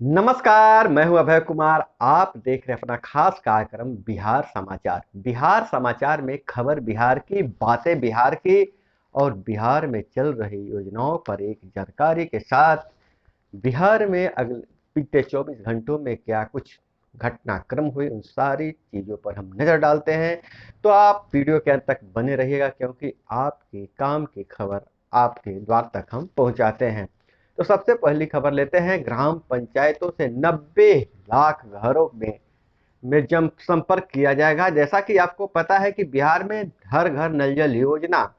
नमस्कार, मैं हूं अभय कुमार। आप देख रहे हैं अपना खास कार्यक्रम बिहार समाचार। बिहार समाचार में खबर बिहार की, बातें बिहार की और बिहार में चल रही योजनाओं पर एक जानकारी के साथ बिहार में अगले बीते 24 घंटों में क्या कुछ घटनाक्रम हुए, उन सारी चीज़ों पर हम नज़र डालते हैं। तो आप वीडियो के अंत तक बने रहिएगा, क्योंकि आपके काम की खबर आपके द्वार तक हम पहुंचाते हैं। तो सबसे पहली खबर लेते हैं। ग्राम पंचायतों से 90 लाख घरों में जन संपर्क किया जाएगा। जैसा कि आपको पता है कि बिहार में हर घर नल जल योजना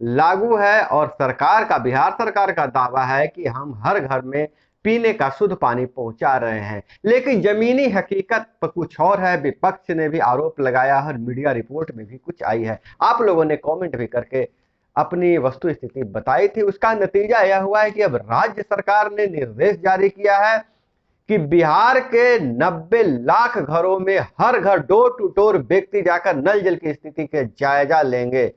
लागू है और बिहार सरकार का दावा है कि हम हर घर में पीने का शुद्ध पानी पहुंचा रहे हैं, लेकिन जमीनी हकीकत पर कुछ और है। विपक्ष ने भी आरोप लगाया है और मीडिया रिपोर्ट में भी कुछ आई है। आप लोगों ने कमेंट भी करके अपनी वस्तु स्थिति बताई थी। उसका नतीजा यह हुआ है कि अब राज्य सरकार ने निर्देश जारी किया है कि बिहार के 90 लाख घरों में हर घर डोर टू डोर व्यक्ति जाकर नल जल की स्थिति के जायजा लेंगे,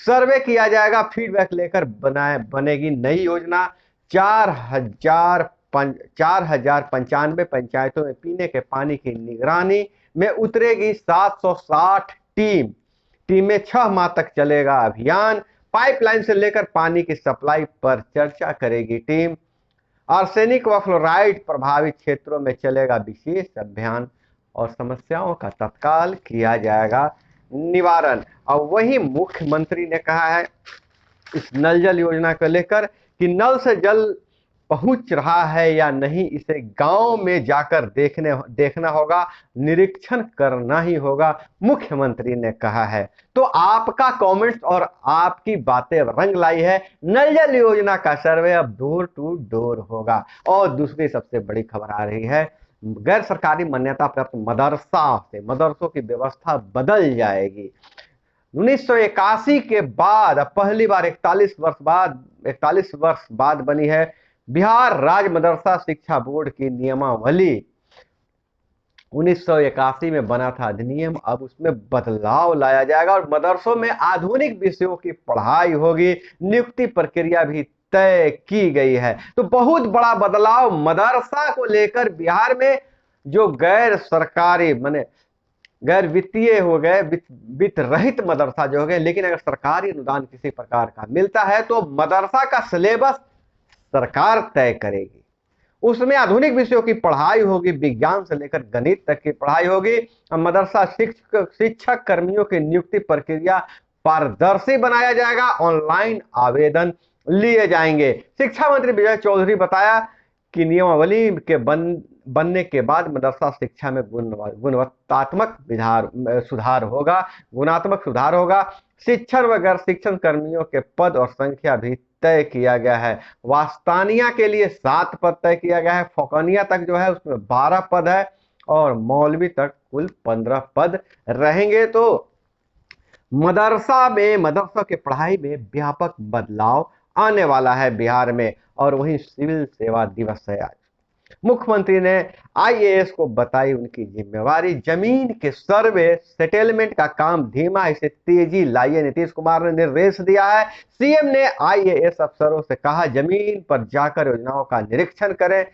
सर्वे किया जाएगा, फीडबैक लेकर बनेगी नई योजना। 4,095 पंचायतों में पीने के पानी की निगरानी में उतरेगी 760 टीम में 6 माह तक चलेगा अभियान। पाइपलाइन से लेकर पानी की सप्लाई पर चर्चा करेगी टीम। आर्सेनिक व फ्लोराइड प्रभावित क्षेत्रों में चलेगा विशेष अभियान और समस्याओं का तत्काल किया जाएगा निवारण। और वहीं मुख्यमंत्री ने कहा है इस नल जल योजना को लेकर कि नल से जल पहुंच रहा है या नहीं, इसे गांव में जाकर देखना होगा, निरीक्षण करना ही होगा, मुख्यमंत्री ने कहा है। तो आपका कमेंट्स और आपकी बातें रंग लाई है। नल जल योजना का सर्वे अब डोर टू डोर होगा। और दूसरी सबसे बड़ी खबर आ रही है, गैर सरकारी मान्यता प्राप्त मदरसों की व्यवस्था बदल जाएगी। 1981 के बाद अब पहली बार 41 वर्ष बाद बनी है बिहार राज्य मदरसा शिक्षा बोर्ड की नियमावली। 1981 में बना था अधिनियम, अब उसमें बदलाव लाया जाएगा और मदरसों में आधुनिक विषयों की पढ़ाई होगी। नियुक्ति प्रक्रिया भी तय की गई है। तो बहुत बड़ा बदलाव मदरसा को लेकर बिहार में। जो गैर सरकारी माने गैर वित्तीय हो गए, वित्त रहित मदरसा जो हो गए, लेकिन अगर सरकारी अनुदान किसी प्रकार का मिलता है तो मदरसा का सिलेबस सरकार तय करेगी। उसमें आधुनिक विषयों की पढ़ाई होगी, विज्ञान से लेकर गणित तक की पढ़ाई होगी। मदरसा शिक्षक कर्मियों की नियुक्ति प्रक्रिया पारदर्शी बनाया जाएगा, ऑनलाइन आवेदन लिए जाएंगे। शिक्षा मंत्री विजय चौधरी बताया कि नियमावली के बनने के बाद मदरसा शिक्षा में गुणात्मक सुधार होगा। शिक्षण व गैर शिक्षण कर्मियों के पद और संख्या भी तय किया गया है। वास्तानिया के लिए 7 पद तय किया गया है। फोकानिया तक जो है उसमें 12 पद है और मौलवी तक कुल 15 पद रहेंगे। तो मदरसा के पढ़ाई में व्यापक बदलाव आने वाला है बिहार में। और वहीं सिविल सेवा दिवस है आज। मुख्यमंत्री ने आईएएस को बताई उनकी जिम्मेवारी। जमीन के सर्वे सेटलमेंट का काम धीमा, इसे तेजी लाइए, नीतीश कुमार ने निर्देश दिया है। सीएम ने आईएएस अफसरों से कहा जमीन पर जाकर योजनाओं का निरीक्षण करें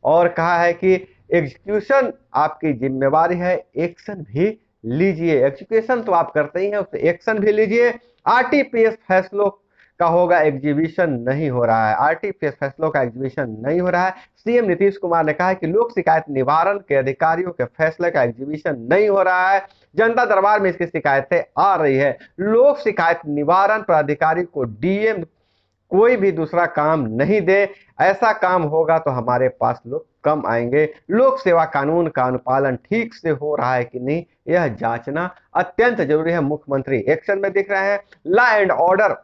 और कहा है कि एग्जीक्यूशन आपकी जिम्मेवारी है, एक्शन भी लीजिए। एग्जीक्यूशन तो आप करते ही हैं, उससे एक्शन भी लीजिए। आरटीपीएस फैसलों का होगा एग्जीबिशन नहीं हो रहा है। आरटीपीएस फैसलों का एग्जीबिशन नहीं हो रहा है। सीएम नीतीश कुमार ने कहा है कि लोक शिकायत निवारण के अधिकारियों के फैसले का एग्जीबिशन नहीं हो रहा है। जनता दरबार में इसकी शिकायतें आ रही है। लोक शिकायत निवारण प्राधिकारी को डीएम कोई भी दूसरा काम नहीं दे, ऐसा काम होगा तो हमारे पास लोग कम आएंगे। लोक सेवा कानून का अनुपालन ठीक से हो रहा है कि नहीं, यह जांचना अत्यंत जरूरी है। मुख्यमंत्री एक्शन में दिख रहे हैं। लॉ एंड ऑर्डर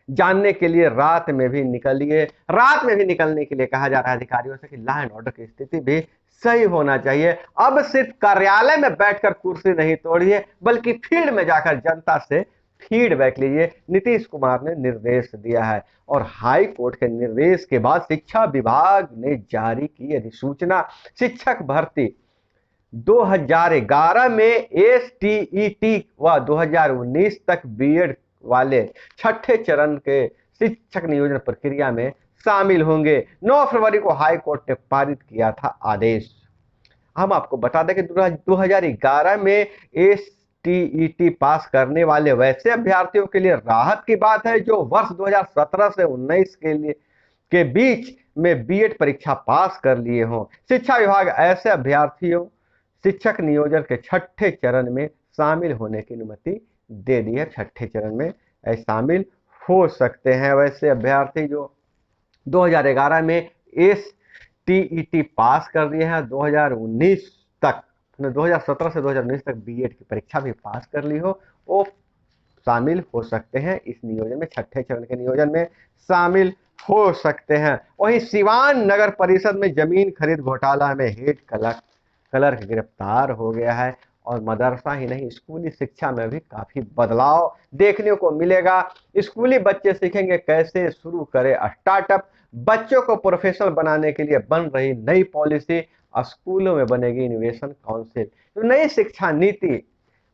जानने के लिए रात में भी निकलने के लिए कहा जा रहा है अधिकारियों से कि लॉ एंड ऑर्डर की स्थिति भी सही होना चाहिए। अब सिर्फ कार्यालय में बैठकर कुर्सी नहीं तोड़िए, बल्कि फील्ड में जाकर जनता से फीडबैक लीजिए, नीतीश कुमार ने निर्देश दिया है। और हाई कोर्ट के निर्देश के बाद शिक्षा विभाग ने जारी की अधिसूचना। शिक्षक भर्ती 2011 में एसटीईटी व 2019 तक बीएड वाले छठे चरण के शिक्षक नियोजन प्रक्रिया में शामिल होंगे। 9 फरवरी को हाई कोर्ट ने पारित किया था आदेश। हम आपको बता दें कि 2011 में एसटीईटी पास करने वाले वैसे अभ्यर्थियों के लिए राहत की बात है जो वर्ष 2017 से 19 के बीच में बीएड परीक्षा पास कर लिए हों। शिक्षा विभाग ऐसे अभ्यर्थियों शिक्षक नियोजन के छठे चरण में शामिल होने की अनुमति दे दी है। छठे चरण में शामिल हो सकते हैं वैसे अभ्यर्थी जो 2011 में एसटीईटी पास कर दिए हैं, 2019 तक 2017 से 2019 तक बीएड की परीक्षा भी पास कर ली हो, वो शामिल हो सकते हैं इस नियोजन में, छठे चरण के नियोजन में शामिल हो सकते हैं। वहीं सिवान नगर परिषद में जमीन खरीद घोटाला में हेड क्लर्क गिरफ्तार हो गया है और मदरसा ही नहीं स्कूली शिक्षा में भी काफी बदलाव देखने को मिलेगा। स्कूली बच्चे सीखेंगे कैसे शुरू करें स्टार्टअप, बच्चों को प्रोफेशनल बनाने के लिए बन रही नई पॉलिसी, स्कूलों में बनेगी इनोवेशन काउंसिल। तो नई शिक्षा नीति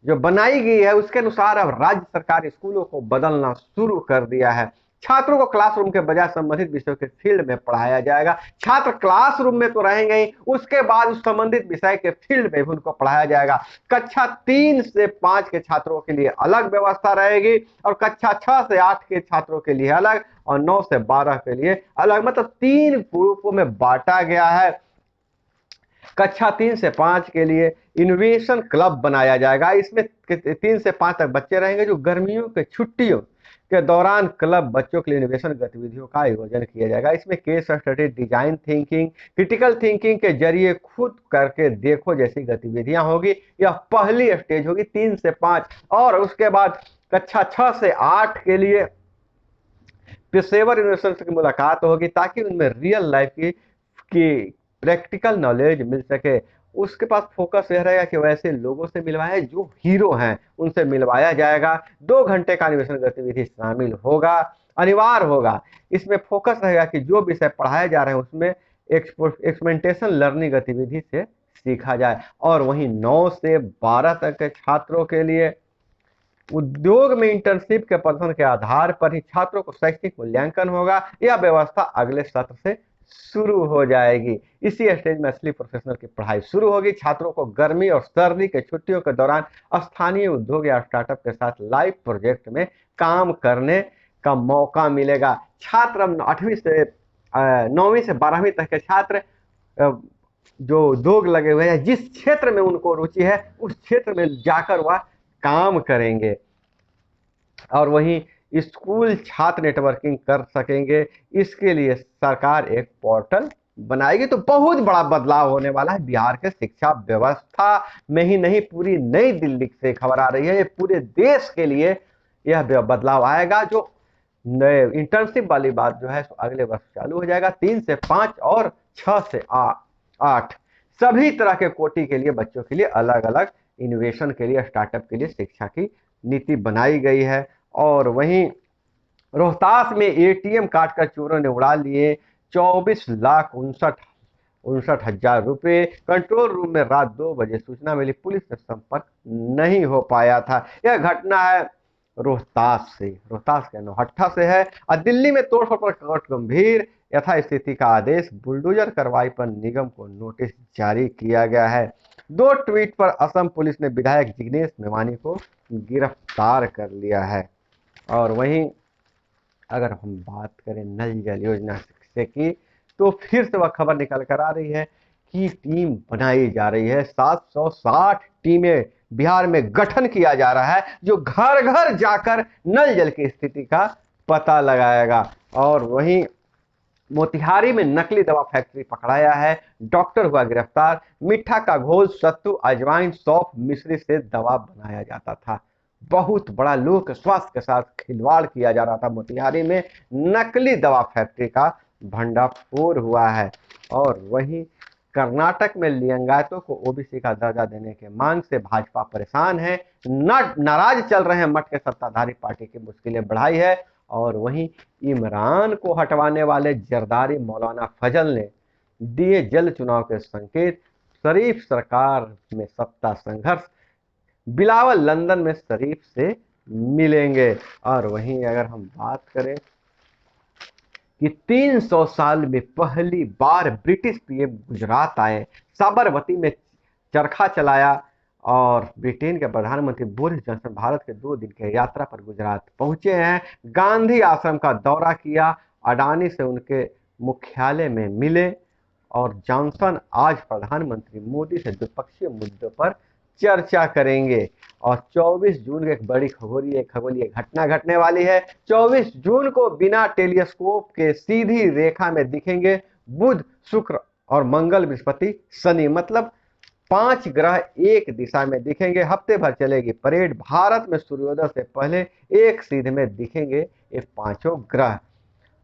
जो बनाई गई है उसके अनुसार अब राज्य सरकार स्कूलों को बदलना शुरू कर दिया है। छात्रों को क्लासरूम के बजाय संबंधित विषयों के फील्ड में पढ़ाया जाएगा। छात्र क्लासरूम में तो रहेंगे ही, उसके बाद उस संबंधित विषय के फील्ड में भी उनको पढ़ाया जाएगा। कक्षा 3 से 5 के छात्रों के लिए अलग व्यवस्था रहेगी और कक्षा 6 से 8 के छात्रों के लिए अलग और 9 से 12 के लिए अलग, मतलब 3 ग्रुपों में बांटा गया है। कक्षा 3 से 5 के लिए इनोवेशन क्लब बनाया जाएगा। इसमें 3 से 5 तक बच्चे रहेंगे जो गर्मियों के छुट्टियों के दौरान क्लब बच्चों के लिए इनोवेशन गतिविधियों का आयोजन किया जाएगा। इसमें case study, design thinking, critical thinking के जरिए खुद करके देखो जैसी गतिविधियां होगी। यह पहली स्टेज होगी 3 से 5। और उसके बाद कक्षा 6 से 8 के लिए पेशेवर इनोवेशन की मुलाकात होगी ताकि उनमें रियल लाइफ की प्रैक्टिकल नॉलेज मिल सके। उसके पास फोकस यह रहेगा कि वैसे लोगों से मिलवाया जो हीरो हैं उनसे मिलवाया जाएगा। 2 घंटे का निवेशन गतिविधि शामिल होगा, अनिवार्य होगा। इसमें फोकस रहेगा कि जो विषय पढ़ाए जा रहे हैं उसमें एक्सपेरिमेंटेशन लर्निंग गतिविधि से सीखा जाए। और वहीं 9 से 12 तक के छात्रों के लिए उद्योग में इंटर्नशिप के प्रदर्शन के आधार पर ही छात्रों को शैक्षणिक मूल्यांकन होगा। यह व्यवस्था अगले सत्र से शुरू हो जाएगी। इसी स्टेज में असली प्रोफेशनल की पढ़ाई शुरू होगी। छात्रों को गर्मी और सर्दी के छुट्टियों के दौरान स्थानीय उद्योग या स्टार्टअप के साथ लाइव प्रोजेक्ट में काम करने का मौका मिलेगा। छात्र 8वीं से 9वीं से 12वीं तक के छात्र जो उद्योग लगे हुए हैं, जिस क्षेत्र में उनको रुचि है उस क्षेत्र में जाकर वह काम करेंगे। और वहीं स्कूल छात्र नेटवर्किंग कर सकेंगे। इसके लिए सरकार एक पोर्टल बनाएगी। तो बहुत बड़ा बदलाव होने वाला है बिहार के शिक्षा व्यवस्था में ही नहीं, पूरी नई दिल्ली से खबर आ रही है। ये पूरे देश के लिए यह बदलाव आएगा। जो नए इंटर्नशिप वाली बात जो है अगले वर्ष चालू हो जाएगा। 3 से 5 और 6 से 8 सभी तरह के कोटि के लिए बच्चों के लिए अलग अलग इनोवेशन के लिए, स्टार्टअप के लिए शिक्षा की नीति बनाई गई है। और वहीं रोहतास में एटीएम कार्ड का चोरों ने उड़ा लिए 24,59,59,000 रुपए। कंट्रोल रूम में रात 2 बजे सूचना मिली, पुलिस से संपर्क नहीं हो पाया था। यह घटना है रोहतास के नौहट्टा से है। और दिल्ली में तोड़फोड़ पर कोर्ट गंभीर, यथास्थिति का आदेश, बुलडोजर कार्रवाई पर निगम को नोटिस जारी किया गया है। 2 ट्वीट पर असम पुलिस ने विधायक जिग्नेश मेवानी को गिरफ्तार कर लिया है। और वहीं अगर हम बात करें नल जल योजना से की, तो फिर से वह खबर निकल कर आ रही है कि टीम बनाई जा रही है। 760 टीमें बिहार में गठन किया जा रहा है जो घर घर जाकर नल जल की स्थिति का पता लगाएगा। और वहीं मोतिहारी में नकली दवा फैक्ट्री पकड़ाया है, डॉक्टर हुआ गिरफ्तार। मीठा का घोल, सत्तू, अजवाइन, सौंफ, मिश्री से दवा बनाया जाता था। बहुत बड़ा लोक स्वास्थ्य के साथ खिलवाड़ किया जा रहा था। मोतिहारी में नकली दवा फैक्ट्री का भंडाफोड़ हुआ है। और वहीं कर्नाटक में लिंगायतों को ओबीसी का दर्जा देने के मांग से भाजपा परेशान है। नाराज चल रहे हैं मठ के सत्ताधारी, पार्टी की मुश्किलें बढ़ाई है। और वहीं इमरान को हटवाने वाले जरदारी मौलाना फजल ने दिए जल्द चुनाव के संकेत। शरीफ सरकार में सत्ता संघर्ष, बिलावल लंदन में शरीफ से मिलेंगे। और वहीं अगर हम बात करें कि 300 साल में पहली बार ब्रिटिश पीएम गुजरात आए, साबरमती में चरखा चलाया और ब्रिटेन के प्रधानमंत्री बोरिस जॉनसन भारत के 2 दिन की यात्रा पर गुजरात पहुंचे हैं। गांधी आश्रम का दौरा किया, अडानी से उनके मुख्यालय में मिले और जॉनसन आज प्रधानमंत्री मोदी से द्विपक्षीय मुद्दों पर चर्चा करेंगे। और 24 जून को एक बड़ी खगोलीय घटना घटने वाली है। 24 जून को बिना टेलीस्कोप के सीधी रेखा में दिखेंगे बुध, शुक्र और मंगल, बृहस्पति, शनि, मतलब 5 ग्रह एक दिशा में दिखेंगे। हफ्ते भर चलेगी परेड। भारत में सूर्योदय से पहले एक सीध में दिखेंगे ये 5 ग्रह।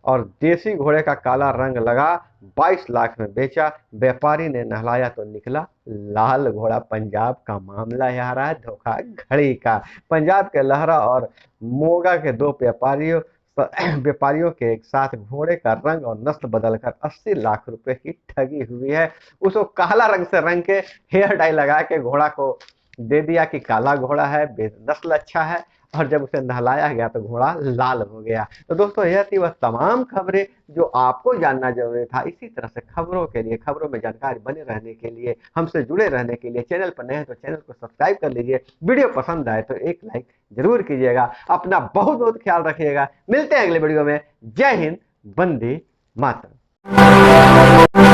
और देसी घोड़े का काला रंग लगा, 22 लाख में बेचा, व्यापारी ने नहलाया तो निकला लाल घोड़ा। पंजाब का मामला यहाँ रहा धोखाधड़ी का। पंजाब के लहरा और मोगा के 2 व्यापारियों के एक साथ घोड़े का रंग और नस्ल बदलकर 80 लाख रुपए की ठगी हुई है। उसको काला रंग से रंग के हेयर डाई लगा के घोड़ा को दे दिया कि काला घोड़ा है, नस्ल अच्छा है, और जब उसे नहलाया गया तो घोड़ा लाल हो गया। तो दोस्तों यह थी वह तमाम खबरें जो आपको जानना जरूरी था। इसी तरह से खबरों के लिए, खबरों में जानकारी बने रहने के लिए, हमसे जुड़े रहने के लिए चैनल पर नए हैं तो चैनल को सब्सक्राइब कर लीजिए। वीडियो पसंद आए तो एक लाइक जरूर कीजिएगा। अपना बहुत बहुत ख्याल रखिएगा। मिलते हैं अगले वीडियो में। जय हिंद, वंदे मातरम।